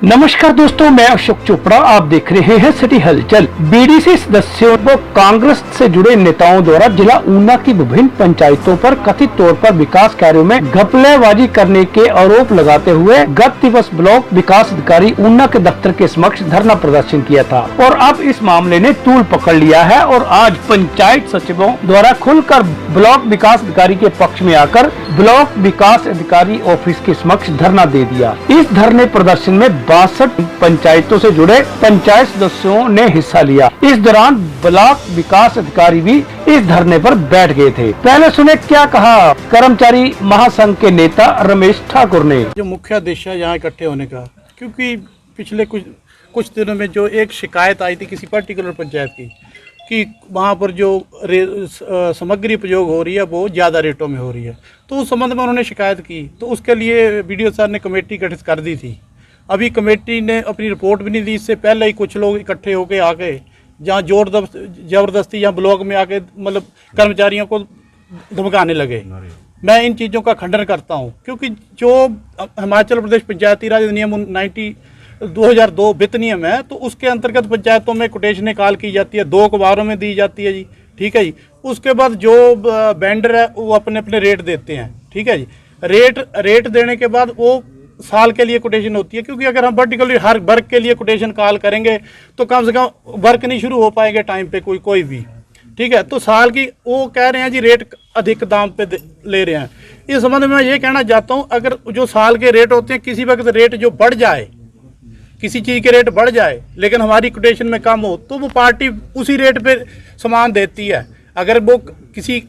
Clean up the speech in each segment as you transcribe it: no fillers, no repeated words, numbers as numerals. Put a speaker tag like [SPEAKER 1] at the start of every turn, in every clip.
[SPEAKER 1] नमस्कार दोस्तों, मैं अशोक चोपड़ा। आप देख रहे हैं सिटी हलचल। बीडीसी सदस्यों व कांग्रेस से जुड़े नेताओं द्वारा जिला ऊना की विभिन्न पंचायतों पर कथित तौर पर विकास कार्यों में घपलेबाजी करने के आरोप लगाते हुए गत दिवस ब्लॉक विकास अधिकारी ऊना के दफ्तर के समक्ष धरना प्रदर्शन किया था और अब इस मामले ने तूल पकड़ लिया है और आज पंचायत सचिवों द्वारा खुलकर ब्लॉक विकास अधिकारी के पक्ष में आकर ब्लॉक विकास अधिकारी ऑफिस के समक्ष धरना दे दिया। इस धरने प्रदर्शन में 62 पंचायतों से जुड़े पंचायत सदस्यों ने हिस्सा लिया। इस दौरान ब्लॉक विकास अधिकारी भी इस धरने पर बैठ गए थे। पहले सुने क्या कहा कर्मचारी महासंघ के नेता रमेश ठाकुर ने।
[SPEAKER 2] जो मुख्य उद्देश्य है यहाँ इकट्ठे होने का, क्योंकि पिछले कुछ दिनों में जो एक शिकायत आई थी किसी पर्टिकुलर पंचायत की कि वहाँ पर जो सामग्री प्रयोग हो रही है वो ज़्यादा रेटों में हो रही है, तो उस संबंध में उन्होंने शिकायत की। तो उसके लिए बीडीओ सर ने कमेटी गठित कर दी थी। अभी कमेटी ने अपनी रिपोर्ट भी नहीं दी, इससे पहले ही कुछ लोग इकट्ठे होकर आके जहाँ ज़बरदस्ती यहाँ ब्लॉक में आके मतलब कर्मचारियों को धमकाने लगे। मैं इन चीज़ों का खंडन करता हूँ, क्योंकि जो हिमाचल प्रदेश पंचायती राज अधिनियम 2002 वित्त नियम है, तो उसके अंतर्गत पंचायतों में कोटेशन कॉल की जाती है, 2 अखबारों में दी जाती है जी, ठीक है जी। उसके बाद जो वेंडर है वो अपने अपने रेट देते हैं, ठीक है जी। रेट देने के बाद वो साल के लिए कोटेशन होती है, क्योंकि अगर हम पर्टिकुलरली हर वर्क के लिए कोटेशन कॉल करेंगे तो कम से कम वर्क नहीं शुरू हो पाएंगे टाइम पे कोई भी, ठीक है। तो साल की वो कह रहे हैं जी रेट अधिक दाम पे ले रहे हैं। इस संबंध में मैं ये कहना चाहता हूँ, अगर जो साल के रेट होते हैं किसी वक्त रेट जो बढ़ जाए, किसी चीज़ के रेट बढ़ जाए लेकिन हमारी कोटेशन में कम हो, तो वो पार्टी उसी रेट पे सामान देती है। अगर वो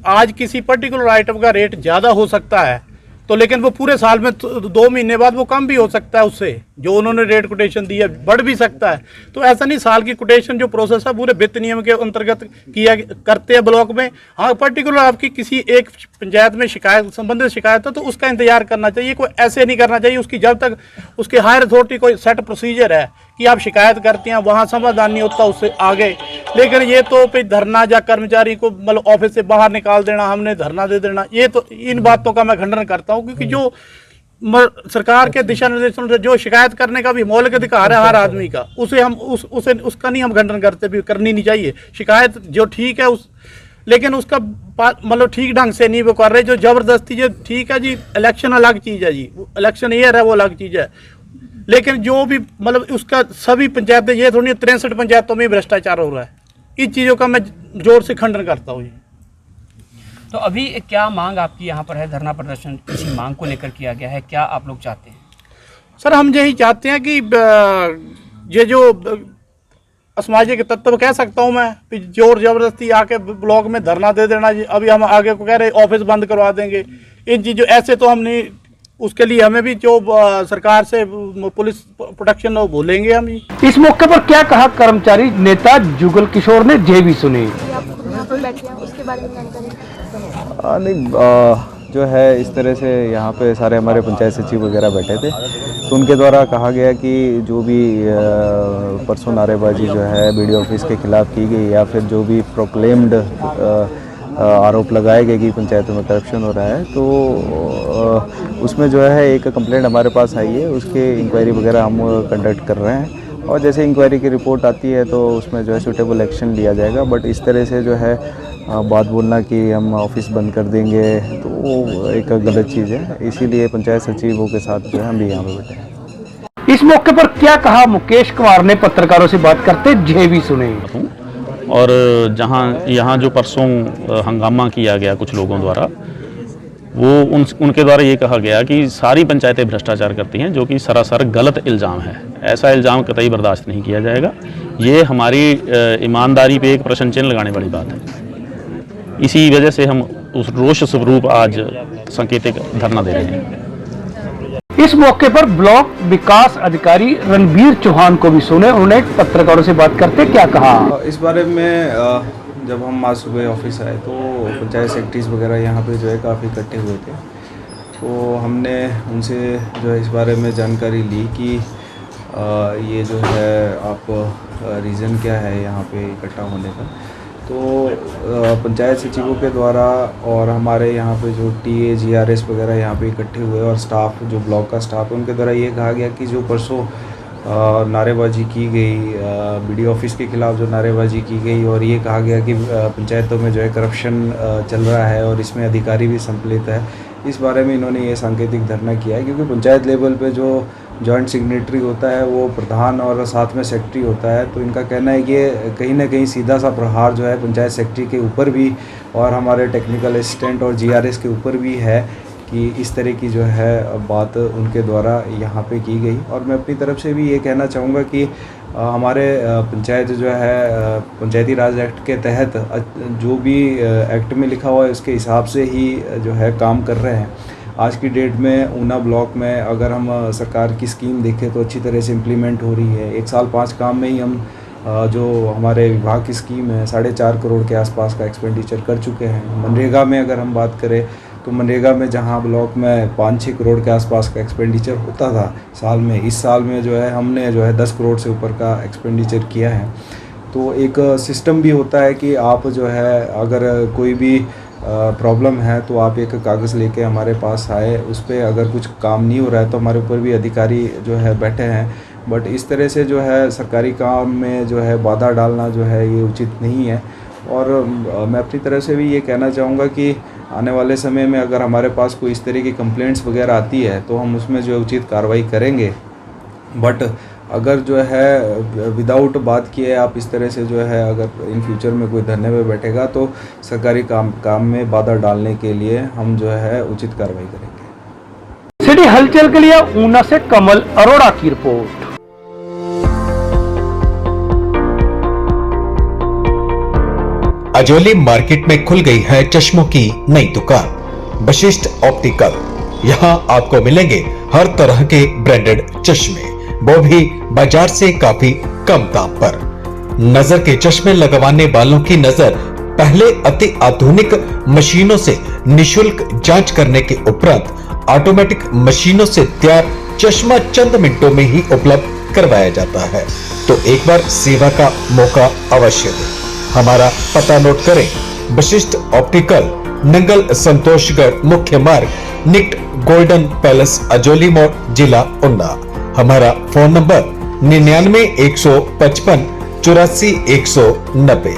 [SPEAKER 2] आज किसी पर्टिकुलर आइटम का रेट ज़्यादा हो सकता है तो लेकिन वो पूरे साल में 2 महीने बाद वो कम भी हो सकता है, उससे जो उन्होंने रेट कोटेशन दी है बढ़ भी सकता है। तो ऐसा नहीं, साल की कोटेशन जो प्रोसेस है पूरे वित्त नियम के अंतर्गत करते हैं ब्लॉक में। हाँ, पर्टिकुलर आपकी किसी एक पंचायत में संबंधित शिकायत है तो उसका इंतजार करना चाहिए, कोई ऐसे नहीं करना चाहिए। उसकी जब तक उसकी हायर अथॉरिटी कोई सेट प्रोसीजर है कि आप शिकायत करते हैं, वहाँ समाधान नहीं होता उससे आगे। लेकिन ये तो फिर धरना या कर्मचारी को मतलब ऑफिस से बाहर निकाल देना, हमने धरना दे देना, ये तो इन बातों का मैं खंडन करता हूँ, क्योंकि जो सरकार के दिशा निर्देशों से जो शिकायत करने का भी मौलिक अधिकार है हर आदमी का, उसे हम उसका नहीं हम खंडन करते, भी करनी नहीं चाहिए शिकायत जो ठीक है लेकिन उसका मतलब ठीक ढंग से नहीं वो कर रहे। जो जबरदस्ती जो ठीक है जी, इलेक्शन अलग चीज़ है जी, इलेक्शन ईयर है वो अलग चीज़ है, लेकिन जो भी मतलब उसका सभी पंचायतें, ये थोड़ी 63 पंचायतों में भ्रष्टाचार हो रहा है। इन चीज़ों का मैं जोर से खंडन करता हूँ।
[SPEAKER 3] तो अभी क्या मांग आपकी यहाँ पर है? धरना प्रदर्शन किसी मांग को लेकर किया गया है, क्या आप लोग चाहते हैं?
[SPEAKER 2] सर, हम यही चाहते हैं कि ये जो असामाजिक तत्व कह सकता हूँ मैं, जोर जबरदस्ती आके ब्लॉक में धरना दे देना, अभी हम आगे को कह रहे ऑफिस बंद करवा देंगे, इन चीज़ों ऐसे तो हम नहीं। उसके लिए हमें भी जो सरकार से पुलिस प्रोटेक्शन वो बोलेंगे हम ही।
[SPEAKER 1] इस मौके पर क्या कहा कर्मचारी नेता जुगल किशोर ने, जे भी सुनी।
[SPEAKER 4] जो है इस तरह से यहाँ पे सारे हमारे पंचायत सचिव वगैरह बैठे थे, तो उनके द्वारा कहा गया कि जो भी परसों नारेबाजी जो है बीडीओ ऑफिस के खिलाफ की गई या फिर जो भी प्रोक्लेम्ड आरोप लगाए गए कि पंचायतों में करप्शन हो रहा है, तो उसमें जो है एक कंप्लेंट हमारे पास आई है, उसके इंक्वायरी वगैरह हम कंडक्ट कर रहे हैं और जैसे इंक्वायरी की रिपोर्ट आती है तो उसमें जो है सूटेबल एक्शन लिया जाएगा। बट इस तरह से जो है बात बोलना कि हम ऑफिस बंद कर देंगे तो वो एक गलत चीज़ है, इसीलिए पंचायत सचिवों के साथ जो है हम भी यहाँ पे बैठे हैं।
[SPEAKER 1] इस मौके पर क्या कहा मुकेश कुमार ने पत्रकारों से बात करते, जे भी सुने।
[SPEAKER 5] और यहाँ जो परसों हंगामा किया गया कुछ लोगों द्वारा, वो उनके द्वारा ये कहा गया कि सारी पंचायतें भ्रष्टाचार करती हैं, जो कि सरासर गलत इल्ज़ाम है। ऐसा इल्ज़ाम कतई बर्दाश्त नहीं किया जाएगा। ये हमारी ईमानदारी पे एक प्रश्न चिन्ह लगाने वाली बात है। इसी वजह से हम उस रोष स्वरूप आज सांकेतिक धरना दे रहे हैं।
[SPEAKER 1] इस मौके पर ब्लॉक विकास अधिकारी रणबीर चौहान को भी सुने, उन्होंने पत्रकारों से बात करते क्या कहा।
[SPEAKER 4] इस बारे में जब हम आज सुबह ऑफिस आए तो पंचायत सेक्रेटरीज वगैरह यहाँ पे जो है काफ़ी इकट्ठे हुए थे, तो हमने उनसे जो है इस बारे में जानकारी ली कि ये जो है आप रीज़न क्या है यहाँ पे इकट्ठा होने का। तो पंचायत सचिवों के द्वारा और हमारे यहाँ पे जो टीए जीआरएस वगैरह यहाँ पे इकट्ठे हुए और स्टाफ जो ब्लॉक का स्टाफ है उनके द्वारा ये कहा गया कि जो परसों नारेबाजी की गई, बीडीओ ऑफिस के खिलाफ जो नारेबाजी की गई और ये कहा गया कि पंचायतों में जो है करप्शन चल रहा है और इसमें अधिकारी भी सम्मिलित है। इस बारे में इन्होंने ये सांकेतिक धरना किया है, क्योंकि पंचायत लेवल पे जो जॉइंट सिग्नेटरी होता है वो प्रधान और साथ में सेक्रेटरी होता है। तो इनका कहना है कि कहीं ना कहीं सीधा सा प्रहार जो है पंचायत सेक्रेटरी के ऊपर भी और हमारे टेक्निकल असिस्टेंट और जीआरएस के ऊपर भी है कि इस तरह की जो है बात उनके द्वारा यहाँ पे की गई। और मैं अपनी तरफ से भी ये कहना चाहूँगा कि हमारे पंचायत जो है पंचायती राज एक्ट के तहत जो भी एक्ट में लिखा हुआ है उसके हिसाब से ही जो है काम कर रहे हैं। आज की डेट में ऊना ब्लॉक में अगर हम सरकार की स्कीम देखें तो अच्छी तरह से इम्प्लीमेंट हो रही है। 1 साल 5 काम में ही हम जो हमारे विभाग की स्कीम है 4.5 करोड़ के आसपास का एक्सपेंडिचर कर चुके हैं। मनरेगा में अगर हम बात करें तो मनरेगा में जहां ब्लॉक में 5-6 करोड़ के आसपास का एक्सपेंडिचर होता था साल में, इस साल में जो है हमने जो है 10 करोड़ से ऊपर का एक्सपेंडिचर किया है। तो एक सिस्टम भी होता है कि आप जो है अगर कोई भी प्रॉब्लम है तो आप एक कागज़ लेके हमारे पास आए, उस पर अगर कुछ काम नहीं हो रहा है तो हमारे ऊपर भी अधिकारी जो है बैठे हैं। बट इस तरह से जो है सरकारी काम में जो है बाधा डालना जो है ये उचित नहीं है। और मैं अपनी तरफ से भी ये कहना चाहूँगा कि आने वाले समय में अगर हमारे पास कोई इस तरह की कंप्लेंट्स वगैरह आती है तो हम उसमें जो है उचित कार्रवाई करेंगे। बट अगर जो है विदाउट बात किए आप इस तरह से जो है अगर इन फ्यूचर में कोई धरने पे बैठेगा तो सरकारी काम में बाधा डालने के लिए हम जो है उचित कार्रवाई करेंगे।
[SPEAKER 1] सिटी हलचल के लिए ऊना से कमल अरोड़ा की रिपोर्ट।
[SPEAKER 6] अजोली मार्केट में खुल गई है चश्मों की नई दुकान वशिष्ठ ऑप्टिकल। यहाँ आपको मिलेंगे हर तरह के ब्रांडेड चश्मे, वो भी बाजार से काफी कम दाम पर। नजर के चश्मे लगवाने वालों की नजर पहले अति आधुनिक मशीनों से निशुल्क जांच करने के उपरांत ऑटोमेटिक मशीनों से तैयार चश्मा चंद मिनटों में ही उपलब्ध करवाया जाता है। तो एक बार सेवा का मौका अवश्य दें। हमारा पता नोट करें, वशिष्ठ ऑप्टिकल, नंगल संतोषगढ़ मुख्य मार्ग, निकट गोल्डन पैलेस, अजोली मोड़, जिला ऊना। हमारा फोन नंबर 99 155 84 190।